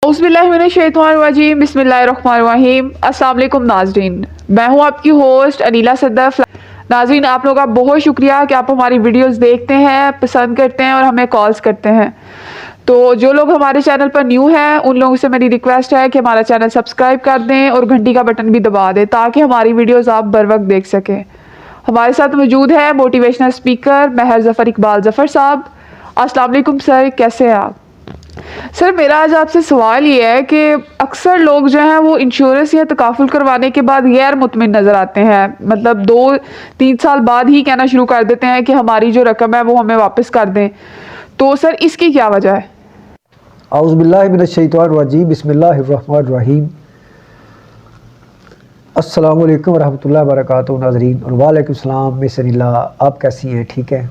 औज़ुबिल्लाहिमिनश्शैतानिर्रजीम बिस्मिल्लाहिर्रहमानिर्रहीम। अस्सलाम वालेकुम नाज़रीन, मैं हूँ आपकी होस्ट अनीला सद्दफ। नाज़रीन, आप लोगों का बहुत शुक्रिया कि आप हमारी वीडियोस देखते हैं, पसंद करते हैं और हमें कॉल्स करते हैं। तो जो लोग हमारे चैनल पर न्यू हैं उन लोगों से मेरी रिक्वेस्ट है कि हमारा चैनल सब्सक्राइब कर दें और घंटी का बटन भी दबा दें ताकि हमारी वीडियोज़ आप बर वक्त देख सकें। हमारे साथ मौजूद है मोटिवेशनल स्पीकर महर ज़फ़र इकबाल ज़फ़र साहब। अस्सलाम वालेकुम सर, कैसे हैं आप? सर, मेरा आज आपसे सवाल ये है कि अक्सर लोग जो हैं वो इंश्योरेंस या तकाफुल करवाने के बाद गैर मुतमिन नज़र आते हैं। मतलब 2-3 साल बाद ही कहना शुरू कर देते हैं कि हमारी जो रकम है वो हमें वापस कर दें। तो सर, इसकी क्या वजह है? औज़ुबिल्लाहिमिनश्शैतानिर्रजीम बिस्मिल्लाहिर्रहमानिर्रहीम। अस्सलाम वालेकुम रहमतुल्लाहि व बरकातुहू नाज़रीन और वालेकुम सलाम। मिस अनीला, आप कैसी हैं? ठीक है।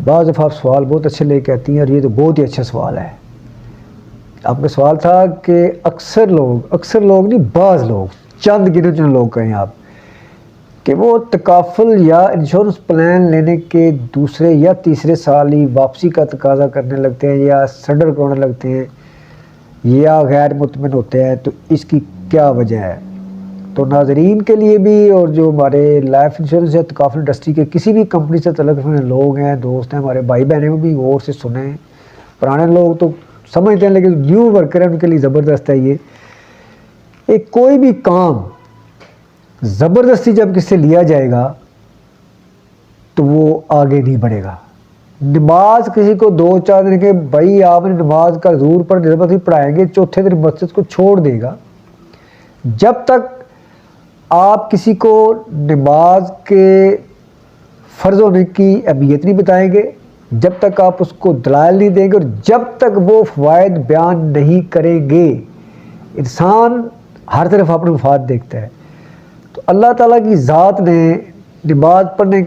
बाज़ दफ़ा आप सवाल बहुत अच्छे लेके आती हैं और ये तो बहुत ही अच्छा सवाल है। आपका सवाल था कि अक्सर लोग नहीं, बाज़ लोग, चंद गिने चुने लोग कहें आप, कि वो तकाफुल या इंश्योरेंस प्लान लेने के दूसरे या तीसरे साल ही वापसी का तकाजा करने लगते हैं या सरेंडर करवाने लगते हैं या गैर मुतमिन होते हैं। तो इसकी क्या वजह है? तो नाज़रीन के लिए भी और जो हमारे लाइफ इंश्योरेंस या तकाफुल इंडस्ट्री के किसी भी कंपनी से तल्लुक़ रखने लोग हैं, दोस्त हैं, हमारे भाई बहनें, वो भी गौर से सुने। पुराने लोग तो समझते हैं लेकिन न्यू वर्कर है उनके लिए ज़बरदस्त है ये। एक कोई भी काम ज़बरदस्ती जब किससे लिया जाएगा तो वो आगे नहीं बढ़ेगा। नमाज किसी को 2-4 दिन के भाई आपने नमाज का ज़रूर पर ज़बरदस्ती पढ़ाएंगे, चौथे दिन मस्जिद को छोड़ देगा। जब तक आप किसी को नमाज के फ़र्ज़ होने की अहमियत नहीं बताएंगे, जब तक आप उसको दलाइल नहीं देंगे और जब तक वो फ़वाइद बयान नहीं करेंगे, इंसान हर तरफ अपने मुफाद देखता है। तो अल्लाह ताला की ज़ात ने नमाज पढ़ने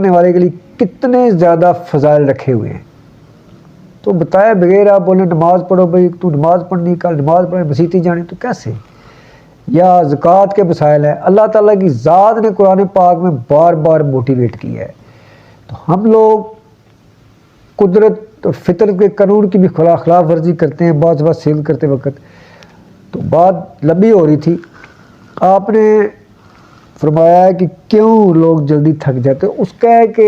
वाले के लिए कितने ज़्यादा फ़ज़ाइल रखे हुए हैं। तो बताया बगैर आप बोले नमाज़ पढ़ो भाई, तू नमाज़ पढ़नी, कल नमाज़ पढ़े मसीती जानी, तो कैसे? या ज़कात के मसाइल है, अल्लाह ताला की ज़ात ने कुरान पाक में बार बार मोटिवेट किया है। तो हम लोग कुदरत और फितरत के कानून की भी खिलाफ वर्जी करते हैं बात सेल करते वक्त। तो बात लंबी हो रही थी, आपने फरमाया कि क्यों लोग जल्दी थक जाते हैं। उसका है कि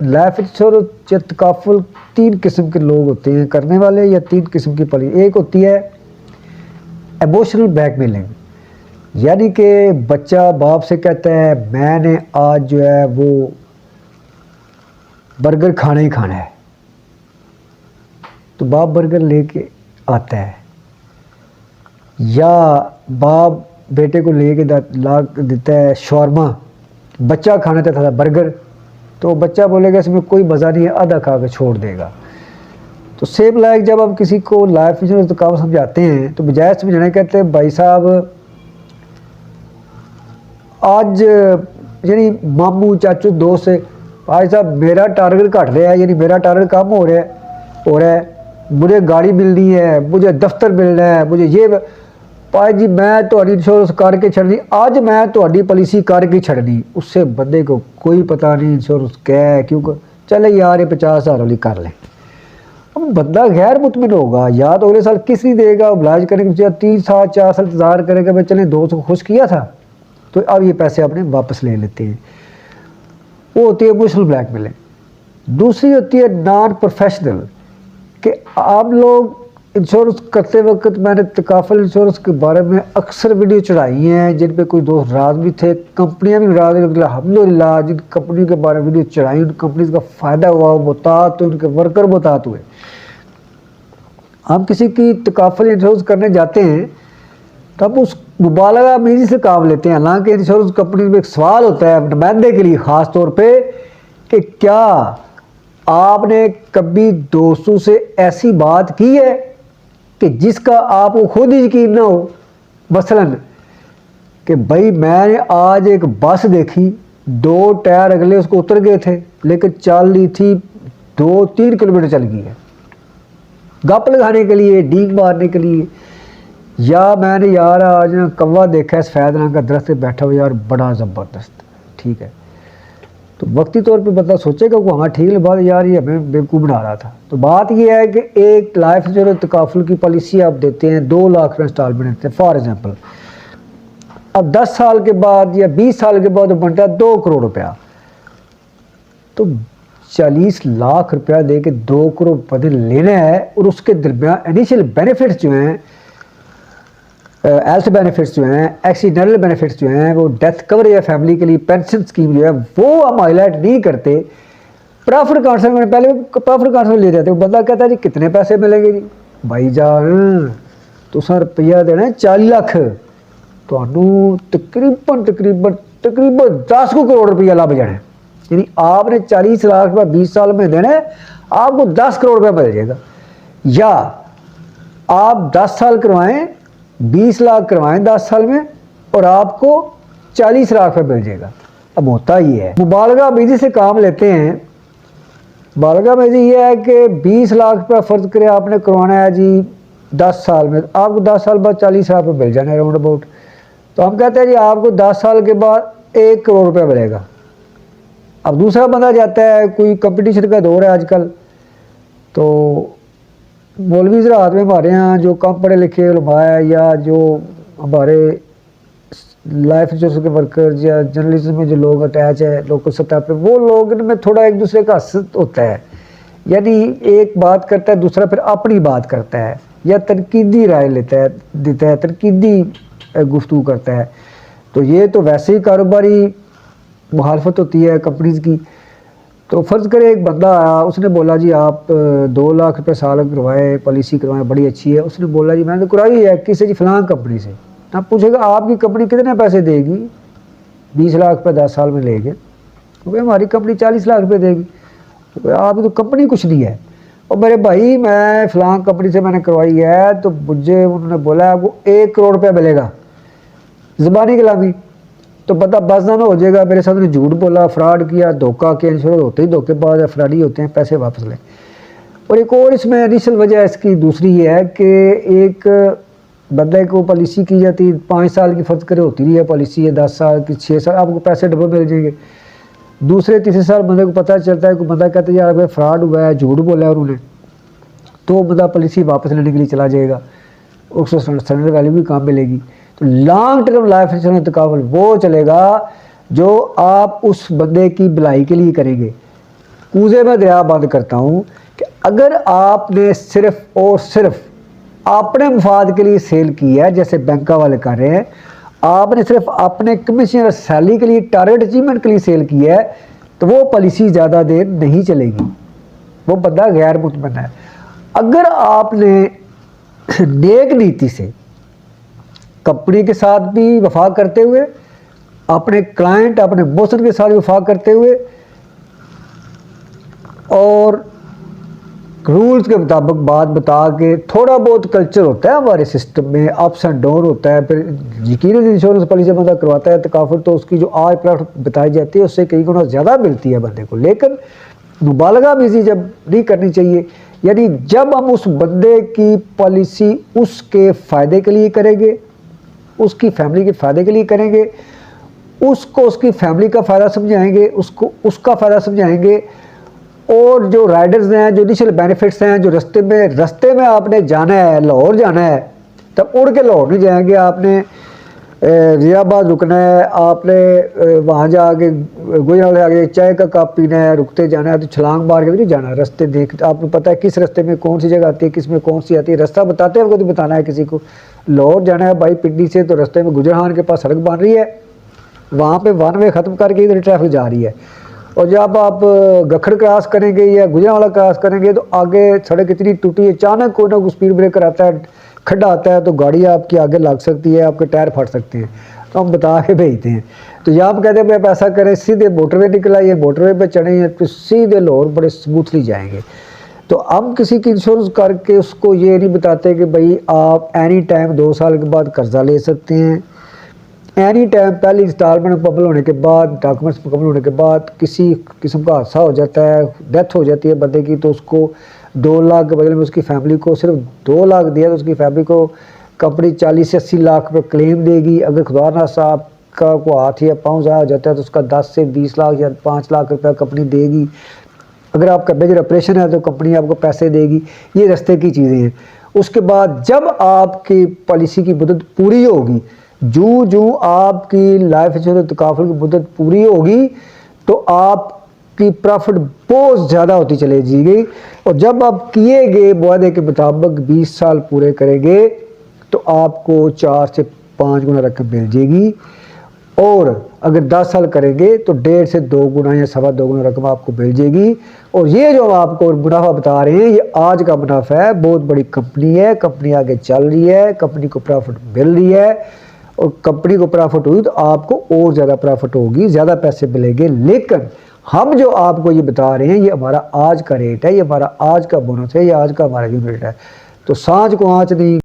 लाइफ इंश्योरेंस या तकाफुल 3 किस्म के लोग होते हैं करने वाले, या 3 किस्म की पॉलिसी। एक होती है इमोशनल ब्लैकमेलिंग, यानी कि बच्चा बाप से कहता है मैंने आज जो है वो बर्गर खाना ही खाना है, तो बाप बर्गर लेके आता है। या बाप बेटे को लेके ला देता है शॉर्मा, बच्चा खाना चाहता था बर्गर, तो बच्चा बोलेगा इसमें कोई मज़ा नहीं है, आधा खा के छोड़ देगा। तो सेम लाइक जब आप किसी को लाइफ इंश्योरेंस तो काम समझाते हैं तो बजाय समझाने कहते हैं भाई साहब आज यानी मामू चाचू दोस्त से, भाई साहब मेरा टारगेट घट रहा है, यानी मेरा टारगेट कम हो रहा है, मुझे गाड़ी मिलनी है, मुझे दफ्तर मिलना है, मुझे ये भाई जी मैं तो इंश्योरेंस करके छड़नी, आज मैं तो पॉलिसी करके छड़नी। उससे बंदे को कोई पता नहीं इंश्योरेंस क्या है, क्यों चले यार ये 50,000 वाली कर लें। अब बंदा गैर मुतमिन होगा, या तो अगले साल किस नहीं देगा, इलाज करेंगे 3 साल 4 साल इंतजार करेगा, मैं चले दोस्त को खुश किया था तो अब ये पैसे अपने वापस ले लेते हैं। वो होती है इमोशनल ब्लैकमेलिंग। दूसरी होती है नॉन प्रोफेशनल, कि आप लोग इंश्योरेंस करते वक्त, मैंने तकाफुल इंश्योरेंस के बारे में अक्सर वीडियो चढ़ाई हैं जिन पे कोई दोस्त नाराज़ भी थे, कंपनियां भी नाराज़ हुई। अल्हम्दुलिल्लाह जिन कंपनी के बारे में वीडियो चढ़ाई उन कंपनीज का फ़ायदा हुआ, मुतात हुए, उनके वर्कर मुतात हुए। हम किसी की तकाफुल इंश्योरेंस करने जाते हैं तब उस मुबालगा अमीरी से काम लेते हैं। हालांकि इंश्योरेंस कंपनी में एक सवाल होता है नुमाइंदे के लिए ख़ास तौर पे कि क्या आपने कभी दोस्तों से ऐसी बात की है कि जिसका आपको खुद ही यकीन ना हो? मसलन कि भाई मैंने आज एक बस देखी, 2 टायर अगले उसको उतर गए थे लेकिन चल रही थी 2-3 किलोमीटर चल गई है, गप लगाने के लिए, डींग मारने के लिए। या मैंने यार आज कौवा देखा है सफ़ेद रंग का दरख्त पे बैठा हुआ, यार बड़ा ज़बरदस्त, ठीक है। तो वक्ती तौर पे बंदा सोचेगा कि हाँ ठीक है, बात यार ये हमें बेवकूफ़ बना रहा था। तो बात ये है कि एक लाइफ इंश्योरेंस तकाफुल की पॉलिसी आप देते हैं, 2 लाख का इंस्टॉलमेंट देते हैं फॉर एग्जांपल। अब 10 साल के बाद या 20 साल के बाद बनता है 2 करोड़ रुपया। तो 40 लाख रुपया दे के 2 करोड़ रुपये लेना है, और उसके दरमियान इनिशियल बेनिफिट्स जो हैं, हेल्थ बेनिफिट्स जो हैं, एक्सीडेंटल बेनिफिट्स जो हैं, वो डेथ कवर या फैमिली के लिए पेंशन स्कीम जो है वो हम हाईलाइट नहीं करते। प्रॉफिट काउंसिल में पहले प्रॉफिट काउंसिल ले जाते, वो बंदा कहता है जी कितने पैसे मिलेंगे जी, भाईजान तुसा रुपया देना है 40 लाख, तो तकरीबन तकरीबन तकरीबन 10 करोड़ रुपया लभ जाना है। यानी आपने 40 लाख रुपया 20 साल में देना है, आपको 10 करोड़ रुपया मिल जाएगा। या आप 10 साल करवाएं, 20 लाख करवाएं 10 साल में, और आपको 40 लाख रुपये मिल जाएगा। अब होता ही है, मुबालगा अमीदी से काम लेते हैं। मुबालगा अमीदी ये है कि 20 लाख रुपया फ़र्ज करें आपने करवाना है जी 10 साल में, आपको 10 साल बाद 40 लाख रुपये मिल जाना है राउंड अबाउट। तो हम कहते हैं जी आपको 10 साल के बाद 1 करोड़ रुपया मिलेगा। अब दूसरा बंदा जाता है, कोई कंपटीशन का दौर है आजकल, तो मौलवी ज़रात में हमारे यहाँ जो कम पढ़े लिखे उलमा है, या जो हमारे लाइफ इंश्योरेंस के वर्कर्स या जर्नलिज्म में जो लोग अटैच है लोकल सतह पे, वो लोग इनमें थोड़ा एक दूसरे का हसद होता है। यानी एक बात करता है, दूसरा फिर अपनी बात करता है, या तनकीदी राय देता है, तनकीदी गुफ्तगू करता है। तो ये तो वैसे ही कारोबारी मुखालफत होती है कंपनीज़ की। तो फ़र्ज़ करें एक बंदा आया, उसने बोला जी आप 2 लाख रुपये साल करवाए, पॉलिसी करवाएं, बड़ी अच्छी है। उसने बोला जी मैंने कराई है किसी जी फलां कंपनी से। आप पूछेगा आपकी कंपनी कितने पैसे देगी, 20 लाख रुपये 10 साल में लेके, तो भाई हमारी कंपनी 40 लाख रुपये देगी। तो आपकी तो कंपनी कुछ नहीं है। और मेरे भाई मैं फलां कंपनी से मैंने करवाई है, तो मुझे उन्होंने बोला आपको 1 करोड़ रुपया मिलेगा, ज़बानी कलामी। तो बंदा बसदाना हो जाएगा, मेरे साथ ने झूठ बोला, फ्रॉड किया, धोखा किया। इंश्योरेंस होते ही धोखेबाज है, फ्रॉडी होते हैं, पैसे वापस लें। और एक और इसमें इनिशियल वजह इसकी दूसरी ये है कि एक बंदे को पॉलिसी की जाती है 5 साल की, फ़र्ज करे होती रही है पॉलिसी है 10 साल की, 6 साल, आपको पैसे डबल मिल जाएंगे। दूसरे तीसरे साल बंदे को पता चलता है, कोई बंदा कहता है यार भाई फ्रॉड हुआ है, झूठ बोला है उन्होंने, तो बंदा पॉलिसी वापस लेने के लिए चला जाएगा, उसको सरेंडर वैल्यू भी काम मिलेगी। तो long term life insurance takaful वो चलेगा जो आप उस बंदे की भलाई के लिए करेंगे। कूजे में दरिया बंद करता हूँ कि अगर आपने सिर्फ और सिर्फ अपने मफाद के लिए सेल की है, जैसे बैंका वाले कर रहे हैं, आपने सिर्फ अपने कमीशन और सैलरी के लिए, टारगेट अचीवमेंट के लिए सेल की है, तो वो पॉलिसी ज़्यादा देर नहीं चलेगी, वो बंदा गैर मुतमन है। अगर आपने नेक नीति से कंपनी के साथ भी वफा करते हुए, अपने क्लाइंट अपने मोसन के साथ वफा करते हुए, और रूल्स के मुताबिक बात बता के, थोड़ा बहुत कल्चर होता है हमारे सिस्टम में, अप्स एंड डाउन होता है, फिर यकीनन इंश्योरेंस पॉलिसी बंदा करवाता है तकाफुल, तो उसकी जो आज प्रॉफिट बताई जाती है उससे कई गुना ज़्यादा मिलती है बंदे को। लेकिन मुबालगा भी जब नहीं करनी चाहिए, यानी जब हम उस बंदे की पॉलिसी उसके फ़ायदे के लिए करेंगे, उसकी फैमिली के फ़ायदे के लिए करेंगे, उसको उसकी फैमिली का फ़ायदा समझाएंगे, उसको उसका फ़ायदा समझाएंगे, और जो राइडर्स हैं, जो इनिशियल बेनिफिट्स हैं, जो रस्ते में आपने जाना है, लाहौर जाना है, तब उड़ के लाहौर नहीं जाएंगे, आपने रियाबाद रुकना है, आपने वहाँ जाके गुजरात आगे चाय का कप पीना है, रुकते जाना है, तो छलांग मार के भी नहीं जाना। रास्ते देख, आपको पता है किस रास्ते में कौन सी जगह आती है, किस में कौन सी आती है, रास्ता बताते हैं, तो बताना है किसी को। लाहौर जाना है भाई पिंडी से, तो रास्ते में गुजरान के पास सड़क बन रही है, वहाँ पे वन वे ख़त्म करके इधर ट्रैफिक जा रही है। और जब आप गखड़ क्रॉस करेंगे या गुजरावाला क्रॉस करेंगे, तो आगे सड़क इतनी टूटी है, अचानक कोई ना कोई स्पीड ब्रेकर आता है, खड्डा आता है, तो गाड़ी आपकी आगे लग सकती है, आपके टायर फट सकते हैं। तो हम बता के भेजते हैं। तो यहाँ आप कहते हैं आप ऐसा करें, सीधे मोटरवे निकल आइए, मोटरवे पे चढ़े तो सीधे लाहौर बड़े स्मूथली जाएंगे। तो हम किसी की इंश्योरेंस करके उसको ये नहीं बताते कि भाई आप एनी टाइम 2 साल के बाद कर्जा ले सकते हैं, एनी टाइम पहली इंस्टॉलमेंट मुकम्मल होने के बाद, डॉक्यूमेंट्स मुकम्मल होने के बाद किसी किस्म का हादसा हो जाता है, डेथ हो जाती है बंदे की, तो उसको 2 लाख के बदले में उसकी फैमिली को सिर्फ 2 लाख दिया, तो उसकी फैमिली को कंपनी 40 से 80 लाख रुपये क्लेम देगी। अगर खुदा ना साहब का को हाथ या पाँव ज़्यादा हो जाता है तो उसका 10 से 20 लाख या 5 लाख रुपया कंपनी देगी। अगर आपका मेजर ऑपरेशन है तो कंपनी आपको पैसे देगी। ये रास्ते की चीज़ें हैं। उसके बाद जब आपकी पॉलिसी की मुद्दत पूरी होगी, जो आपकी लाइफ इंश्योरेंस तकाफुल की मुद्दत पूरी होगी तो आपकी प्रॉफिट बहुत ज़्यादा होती चली जाएगी। और जब आप किए गए वादे के मुताबिक 20 साल पूरे करेंगे तो आपको 4 से 5 गुना रकम मिल जाएगी। और अगर 10 साल करेंगे तो 1.5 से 2 गुना या 2.25 गुना रकम आपको मिल जाएगी। और ये जो हम आपको मुनाफा बता रहे हैं ये आज का मुनाफा है। बहुत बड़ी कंपनी है, कंपनी आगे चल रही है, कंपनी को प्रॉफिट मिल रही है और कंपनी को प्रॉफिट हुई तो आपको और ज़्यादा प्रॉफिट होगी, ज़्यादा पैसे मिलेंगे। लेकिन हम जो आपको ये बता रहे हैं ये हमारा आज का रेट है, ये हमारा आज का बोनस है, ये आज का हमारा यूनिट है। तो सांझ को आँच नहीं